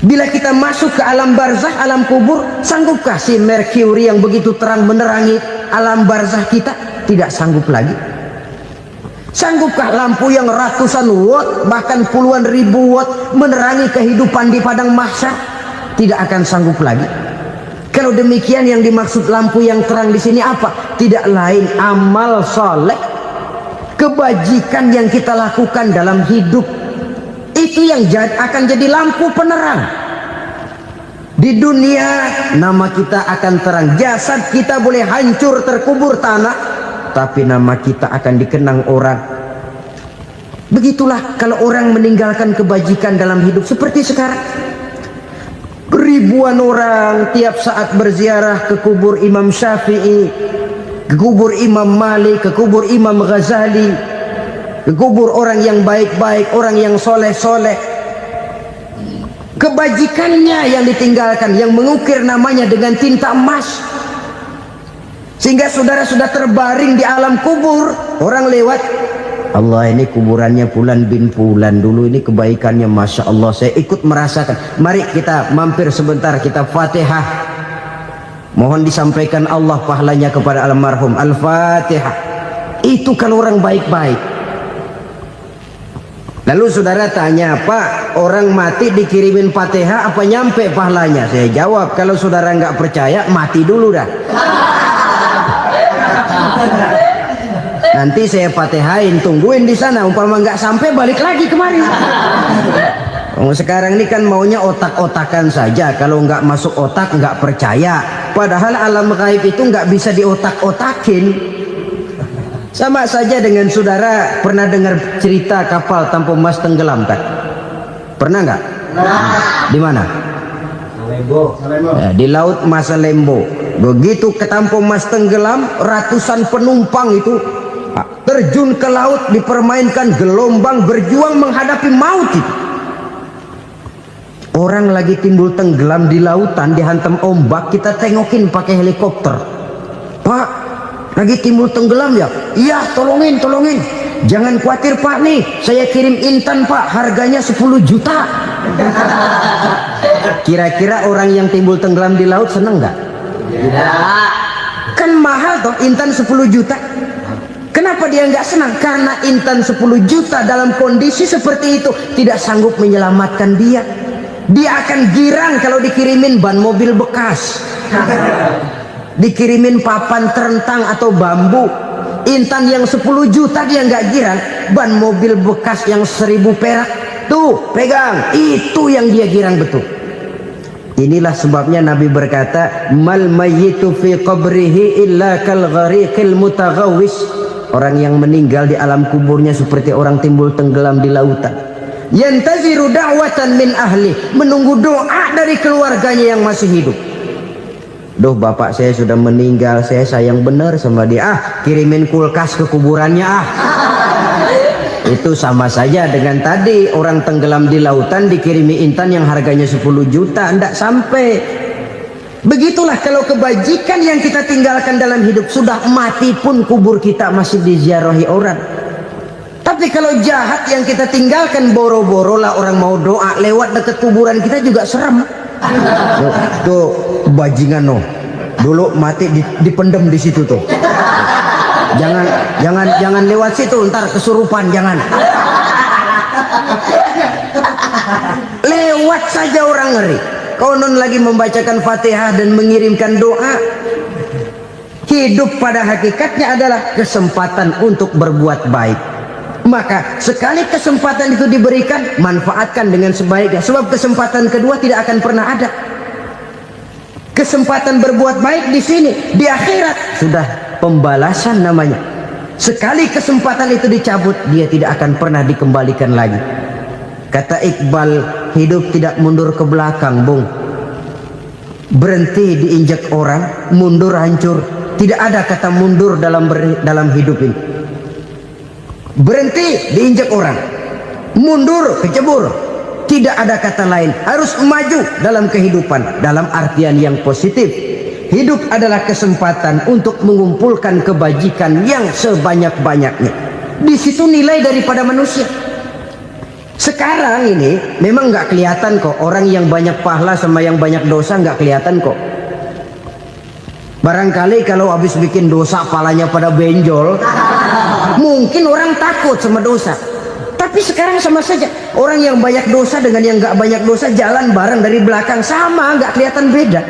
Bila kita masuk ke alam barzah, alam kubur, sanggupkah si Mercury yang begitu terang menerangi alam barzah kita? Tidak sanggup lagi. Sanggupkah lampu yang ratusan watt, bahkan puluhan ribu watt menerangi kehidupan di padang mahsyar? Tidak akan sanggup lagi. Kalau demikian, yang dimaksud lampu yang terang di sini apa? Tidak lain amal soleh, kebajikan yang kita lakukan dalam hidup. Itu yang akan jadi lampu penerang. Di dunia nama kita akan terang, jasad kita boleh hancur terkubur tanah, tapi nama kita akan dikenang orang. Begitulah kalau orang meninggalkan kebajikan dalam hidup seperti sekarang. Ribuan orang tiap saat berziarah ke kubur Imam Syafi'i, ke kubur Imam Malik, ke kubur Imam Ghazali, ke kubur orang yang baik-baik, orang yang soleh-soleh. Kebajikannya yang ditinggalkan, yang mengukir namanya dengan tinta emas. Sehingga saudara sudah terbaring di alam kubur, orang lewat, Allah, ini kuburannya Fulan bin Fulan, dulu ini kebaikannya Masya Allah, saya ikut merasakan. Mari kita mampir sebentar, kita Fatihah. Mohon disampaikan Allah pahalanya kepada almarhum. Al-Fatihah. Itu kalau orang baik-baik. Lalu saudara tanya, Pak, orang mati dikirimin Fatihah apa nyampe pahalanya? Saya jawab, kalau saudara nggak percaya, mati dulu dah. Nanti saya Fatihain, tungguin di sana. Umpama nggak sampai, balik lagi kemari. Sekarang ini kan maunya otak-otakan saja. Kalau nggak masuk otak, nggak percaya. Padahal alam gaib itu nggak bisa diotak-otakin. Sama saja dengan saudara pernah dengar cerita kapal Tampo Mas tenggelam kan? Pernah nggak? Di mana? Ya, di laut Masalembo. Begitu ke Tampo Mas tenggelam, ratusan penumpang itu terjun ke laut, dipermainkan gelombang, berjuang menghadapi maut itu. Orang lagi timbul tenggelam di lautan, dihantam ombak, kita tengokin pakai helikopter. Pak, lagi timbul tenggelam ya? Iya, tolongin, tolongin. Jangan khawatir Pak, nih saya kirim intan Pak, harganya 10 juta. Kira-kira orang yang timbul tenggelam di laut seneng nggak? Tidak. Kan mahal toh intan 10 juta. Kenapa dia nggak senang? Karena intan 10 juta dalam kondisi seperti itu tidak sanggup menyelamatkan dia. Dia akan girang kalau dikirimin ban mobil bekas, dikirimin papan terentang atau bambu. Intan yang 10 juta dia nggak girang. Ban mobil bekas yang 1000 perak, tuh pegang, itu yang dia girang betul. Inilah sebabnya Nabi berkata, mal mayyitu fi qabrihi illa kal ghariqil mutaghawwis. Orang yang meninggal di alam kuburnya seperti orang timbul tenggelam di lautan. Yantaziru da'watan min ahli, menunggu doa dari keluarganya yang masih hidup. Duh, bapak saya sudah meninggal, saya sayang benar sama dia. Kirimin kulkas ke kuburannya Itu sama saja dengan tadi orang tenggelam di lautan dikirimi intan yang harganya 10 juta, tidak sampai. Begitulah kalau kebajikan yang kita tinggalkan dalam hidup, sudah mati pun kubur kita masih diziarahi orang. Tapi kalau jahat yang kita tinggalkan, boro-boro lah orang mau doa lewat dekat kuburan kita juga serem. Tuh bajingan no, dulu mati dipendem di situ tuh. Jangan lewat situ, ntar kesurupan, jangan. Lewat saja orang ngeri. Konon lagi membacakan Fatihah dan mengirimkan doa. Hidup pada hakikatnya adalah kesempatan untuk berbuat baik. Maka sekali kesempatan itu diberikan, manfaatkan dengan sebaiknya. Sebab kesempatan kedua tidak akan pernah ada. Kesempatan berbuat baik di sini, di akhirat sudah pembalasan namanya. Sekali kesempatan itu dicabut, dia tidak akan pernah dikembalikan lagi. Kata Iqbal, hidup tidak mundur ke belakang, Bung. Berhenti diinjak orang, mundur hancur. Tidak ada kata mundur dalam hidup ini. Berhenti diinjak orang, mundur kecebur. Tidak ada kata lain. Harus maju dalam kehidupan, dalam artian yang positif. Hidup adalah kesempatan untuk mengumpulkan kebajikan yang sebanyak-banyaknya. Di situ nilai daripada manusia. Sekarang ini memang nggak kelihatan kok, orang yang banyak pahala sama yang banyak dosa nggak kelihatan kok. Barangkali kalau habis bikin dosa palanya pada benjol, mungkin orang takut sama dosa. Tapi sekarang sama saja, orang yang banyak dosa dengan yang nggak banyak dosa jalan bareng dari belakang, sama, nggak kelihatan beda.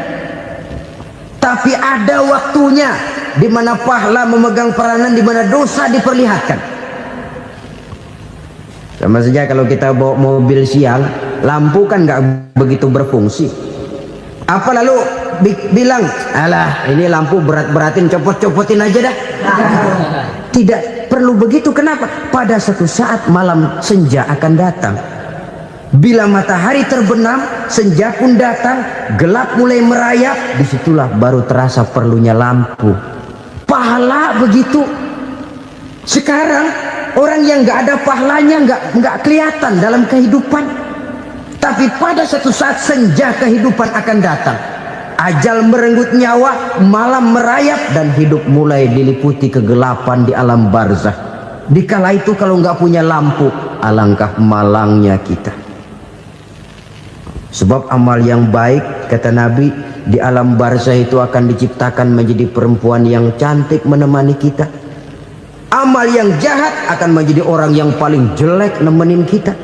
Tapi ada waktunya di mana pahala memegang peranan, di mana dosa diperlihatkan. Sama saja kalau kita bawa mobil siang, lampu kan nggak begitu berfungsi. Apa lalu bilang, alah ini lampu berat-beratin, copot-copotin aja dah. Tidak perlu begitu. Kenapa? Pada satu saat malam senja akan datang. Bila matahari terbenam, senja pun datang, gelap mulai merayap, disitulah baru terasa perlunya lampu. Pahala begitu. Sekarang orang yang nggak ada pahalanya nggak kelihatan dalam kehidupan. Tapi pada satu saat senja kehidupan akan datang. Ajal merenggut nyawa, malam merayap, dan hidup mulai diliputi kegelapan di alam barzah. Dikala itu kalau nggak punya lampu, alangkah malangnya kita. Sebab amal yang baik, kata Nabi, di alam barzah itu akan diciptakan menjadi perempuan yang cantik menemani kita. Amal yang jahat akan menjadi orang yang paling jelek nemenin kita.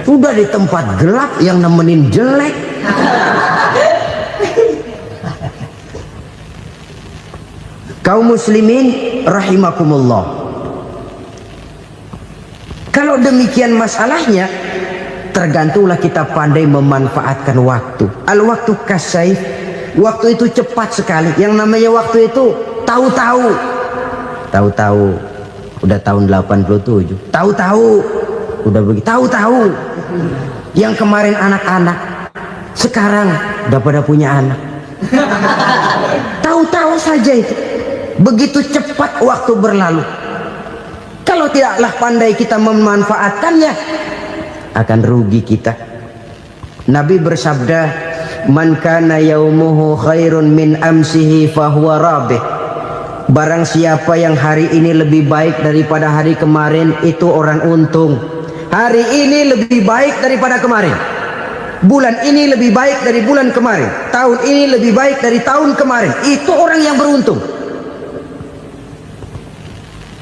Sudah di tempat gelap yang nemenin jelek. Kaum muslimin rahimakumullah. Kalau demikian masalahnya, tergantunglah kita pandai memanfaatkan waktu. Al-waktu kasayf, waktu itu cepat sekali. Yang namanya waktu itu tahu-tahu. Tahu-tahu udah tahun 87. Tahu-tahu udah begitu. Tahu-tahu yang kemarin anak-anak, sekarang udah pada punya anak. Tahu-tahu saja itu. Begitu cepat waktu berlalu. Kalau tidaklah pandai kita memanfaatkannya, akan rugi kita. Nabi bersabda, man kana yaumuhu khairun min amsihi fahuwa rabih. Barang siapa yang hari ini lebih baik daripada hari kemarin, itu orang untung. Hari ini lebih baik daripada kemarin. Bulan ini lebih baik dari bulan kemarin. Tahun ini lebih baik dari tahun kemarin. Itu orang yang beruntung.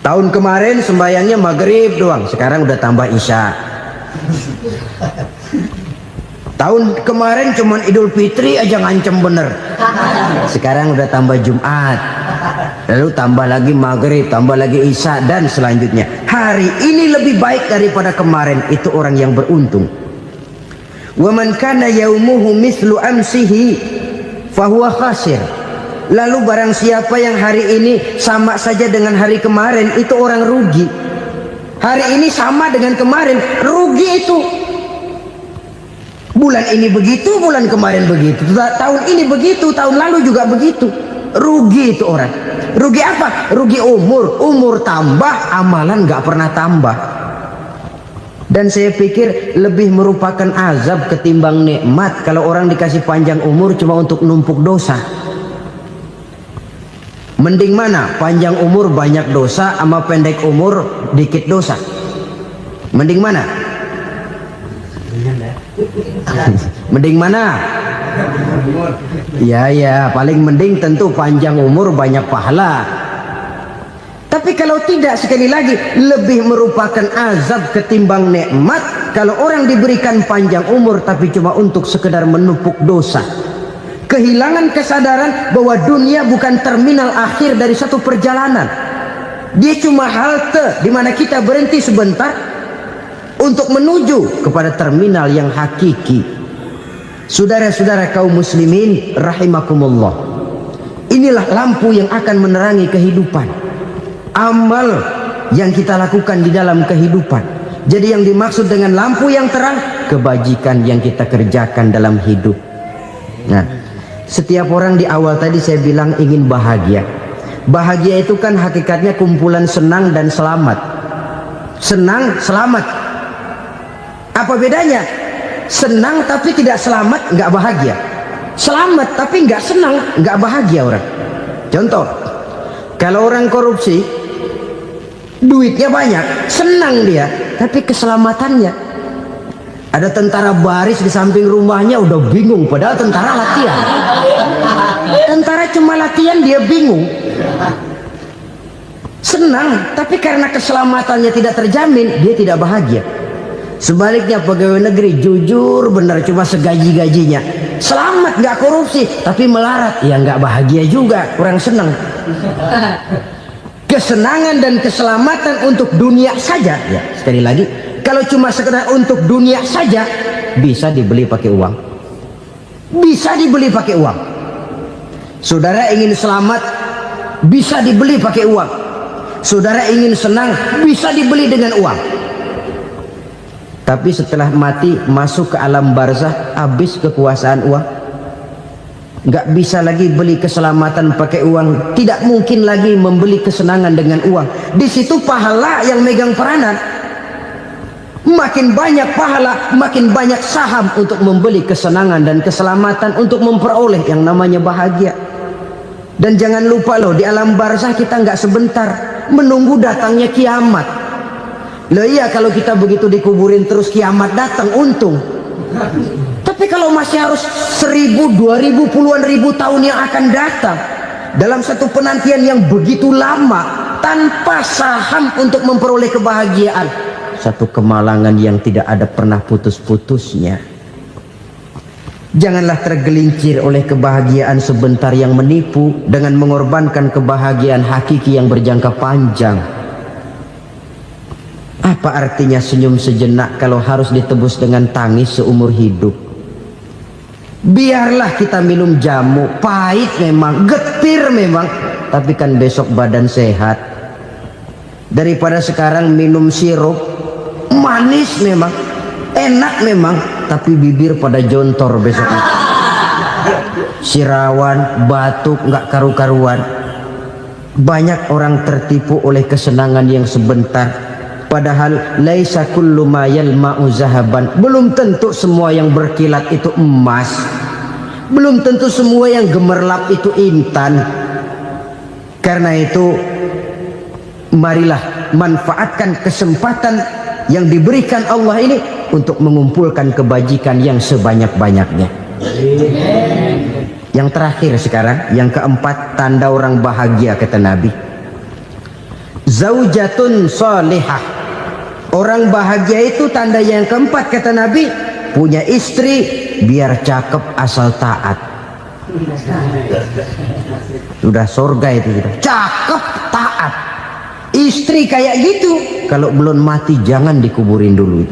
Tahun kemarin sembayangnya maghrib doang, sekarang udah tambah isya. Tahun kemarin cuman Idul Fitri aja ngancem bener, sekarang udah tambah Jumat, lalu tambah lagi maghrib, tambah lagi isya, dan selanjutnya. Hari ini lebih baik daripada kemarin. Itu orang yang beruntung. Wa man kana yaumuhu mithlu amsihi fahuwa khasir. Lalu barang siapa yang hari ini sama saja dengan hari kemarin, itu orang rugi. Hari ini sama dengan kemarin, rugi itu. Bulan ini begitu, bulan kemarin begitu, tahun ini begitu, tahun lalu juga begitu. Rugi itu orang. Rugi apa? Rugi umur. Umur tambah, amalan gak pernah tambah. Dan saya pikir lebih merupakan azab ketimbang nikmat kalau orang dikasih panjang umur cuma untuk numpuk dosa. Mending mana? Panjang umur banyak dosa sama pendek umur dikit dosa? Mending mana? Mending mana? Ya, paling mending tentu panjang umur banyak pahala. Tapi kalau tidak, sekali lagi, lebih merupakan azab ketimbang nikmat kalau orang diberikan panjang umur tapi cuma untuk sekedar menumpuk dosa. Kehilangan kesadaran bahwa dunia bukan terminal akhir dari satu perjalanan. Dia cuma halte di mana kita berhenti sebentar untuk menuju kepada terminal yang hakiki. Saudara-saudara kaum muslimin rahimakumullah, inilah lampu yang akan menerangi kehidupan. Amal yang kita lakukan di dalam kehidupan. Jadi yang dimaksud dengan lampu yang terang, kebajikan yang kita kerjakan dalam hidup. Nah, setiap orang di awal tadi saya bilang ingin bahagia. Bahagia itu kan hakikatnya kumpulan senang dan selamat. Senang, selamat. Apa bedanya? Senang tapi tidak selamat, nggak bahagia. Selamat tapi nggak senang, nggak bahagia orang. Contoh, kalau orang korupsi, duitnya banyak, senang dia, tapi keselamatannya. Ada tentara baris di samping rumahnya udah bingung, padahal tentara latihan. Tentara cuma latihan, dia bingung. Senang, tapi karena keselamatannya tidak terjamin, dia tidak bahagia. Sebaliknya pegawai negeri jujur benar, cuma segaji-gajinya, selamat, nggak korupsi, tapi melarat, ya nggak bahagia juga, kurang senang. Kesenangan dan keselamatan untuk dunia saja, ya sekali lagi, kalau cuma sekedar untuk dunia saja, bisa dibeli pakai uang. Bisa dibeli pakai uang. Saudara ingin selamat, bisa dibeli pakai uang. Saudara ingin senang, bisa dibeli dengan uang. Tapi setelah mati, masuk ke alam barzah, habis kekuasaan uang. Nggak bisa lagi beli keselamatan pakai uang. Tidak mungkin lagi membeli kesenangan dengan uang. Di situ pahala yang megang peranan. Makin banyak pahala, makin banyak saham untuk membeli kesenangan dan keselamatan, untuk memperoleh yang namanya bahagia. Dan jangan lupa loh, di alam barzah kita nggak sebentar, menunggu datangnya kiamat. Loh iya, kalau kita begitu dikuburin terus kiamat datang, untung. Tapi kalau masih harus 1000, 2000, puluhan ribu tahun yang akan datang, dalam satu penantian yang begitu lama, tanpa saham untuk memperoleh kebahagiaan, satu kemalangan yang tidak ada pernah putus-putusnya. Janganlah tergelincir oleh kebahagiaan sebentar yang menipu dengan mengorbankan kebahagiaan hakiki yang berjangka panjang. Apa artinya senyum sejenak kalau harus ditebus dengan tangis seumur hidup? Biarlah kita minum jamu, pahit memang, getir memang, tapi kan besok badan sehat. Daripada sekarang minum sirup, manis memang, enak memang, tapi bibir pada jontor besoknya. Sirawan, batuk, nggak karu-karuan. Banyak orang tertipu oleh kesenangan yang sebentar. Padahal laisa kullu ma yalma'u zahaban. Belum tentu semua yang berkilat itu emas. Belum tentu semua yang gemerlap itu intan. Karena itu, marilah manfaatkan kesempatan yang diberikan Allah ini untuk mengumpulkan kebajikan yang sebanyak-banyaknya. Yang terakhir sekarang, yang keempat, tanda orang bahagia kata Nabi. Zaujatun salihah. Orang bahagia itu tanda yang keempat kata Nabi, punya istri biar cakep asal taat. Sudah surga itu sudah. Cakep taat. Istri kayak gitu, kalau belum mati jangan dikuburin dulu.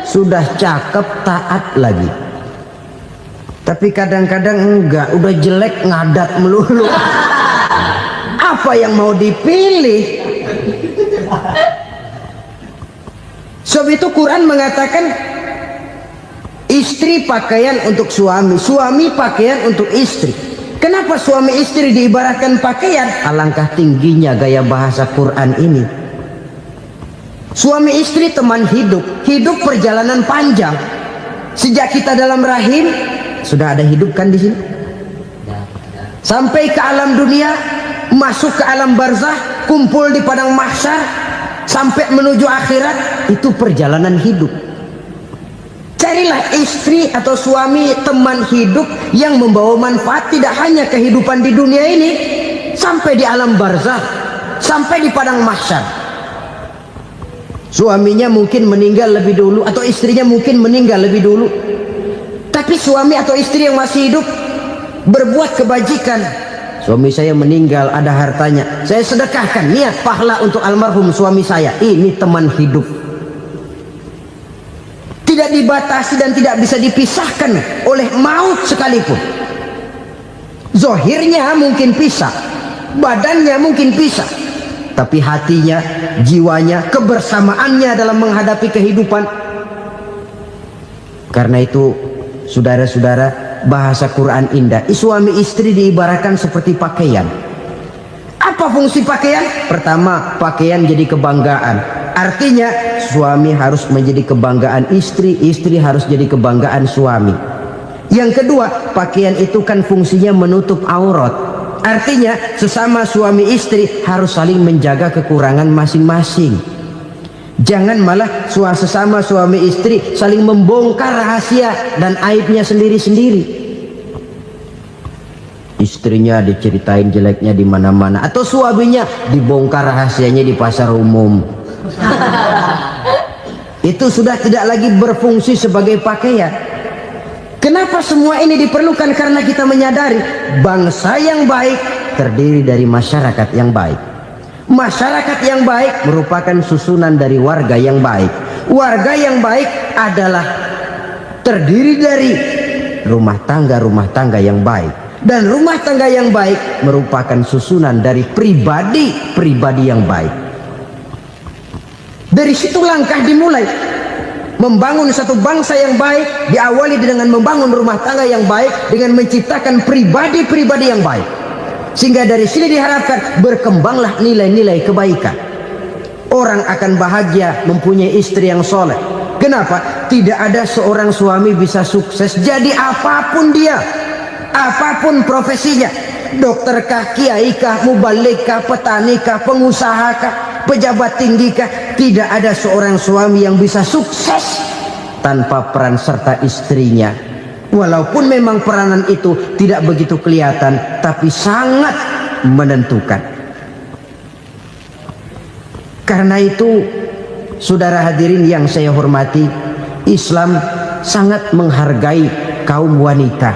Sudah cakep taat lagi. Tapi kadang-kadang enggak, udah jelek ngadat melulu. Apa yang mau dipilih? Sebab itu Quran mengatakan istri pakaian untuk suami, suami pakaian untuk istri. Kenapa suami istri diibaratkan pakaian? Alangkah tingginya gaya bahasa Quran ini. Suami istri teman hidup, hidup perjalanan panjang. Sejak kita dalam rahim sudah ada hidup kan di sini. Sampai ke alam dunia, masuk ke alam barzah, kumpul di padang mahsyar, sampai menuju akhirat, itu perjalanan hidup. Carilah istri atau suami teman hidup yang membawa manfaat tidak hanya kehidupan di dunia ini, sampai di alam barzah, sampai di padang mahsyar. Suaminya mungkin meninggal lebih dulu atau istrinya mungkin meninggal lebih dulu, tapi suami atau istri yang masih hidup berbuat kebajikan. Suami saya meninggal, ada hartanya, saya sedekahkan, niat pahala untuk almarhum suami saya. Ini teman hidup, tidak dibatasi dan tidak bisa dipisahkan oleh maut sekalipun. Zohirnya mungkin pisah, badannya mungkin pisah, tapi hatinya, jiwanya, kebersamaannya dalam menghadapi kehidupan. Karena itu saudara-saudara, bahasa Quran indah. Suami istri diibaratkan seperti pakaian. Apa fungsi pakaian? Pertama, pakaian jadi kebanggaan. Artinya suami harus menjadi kebanggaan istri, istri harus jadi kebanggaan suami. Yang kedua, pakaian itu kan fungsinya menutup aurat. Artinya sesama suami istri harus saling menjaga kekurangan masing-masing. Jangan malah sesama suami istri saling membongkar rahasia dan aibnya sendiri-sendiri. Istrinya diceritain jeleknya di mana-mana, atau suaminya dibongkar rahasianya di pasar umum. Itu sudah tidak lagi berfungsi sebagai pakaian. Kenapa semua ini diperlukan? Karena kita menyadari bangsa yang baik terdiri dari masyarakat yang baik. Masyarakat yang baik merupakan susunan dari warga yang baik. Warga yang baik adalah terdiri dari rumah tangga yang baik. Dan rumah tangga yang baik merupakan susunan dari pribadi yang baik. Dari situ langkah dimulai. Membangun satu bangsa yang baik diawali dengan membangun rumah tangga yang baik, dengan menciptakan pribadi-pribadi yang baik. Sehingga dari sini diharapkan berkembanglah nilai-nilai kebaikan. Orang akan bahagia mempunyai istri yang soleh. Kenapa? Tidak ada seorang suami bisa sukses jadi apapun dia, apapun profesinya. Dokterkah, kiaikah, mubalikah, petanikah, pengusahakah, pejabat tinggikah. Tidak ada seorang suami yang bisa sukses tanpa peran serta istrinya. Walaupun memang peranan itu tidak begitu kelihatan, tapi sangat menentukan. Karena itu, saudara hadirin yang saya hormati, Islam sangat menghargai kaum wanita,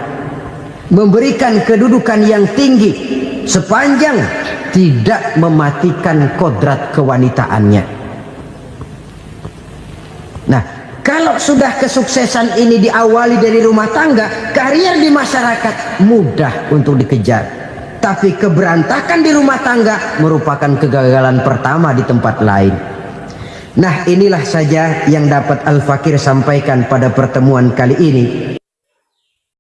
memberikan kedudukan yang tinggi sepanjang tidak mematikan kodrat kewanitaannya. Nah, kalau sudah kesuksesan ini diawali dari rumah tangga, karier di masyarakat mudah untuk dikejar. Tapi keberantakan di rumah tangga merupakan kegagalan pertama di tempat lain. Nah, inilah saja yang dapat Al-Fakir sampaikan pada pertemuan kali ini.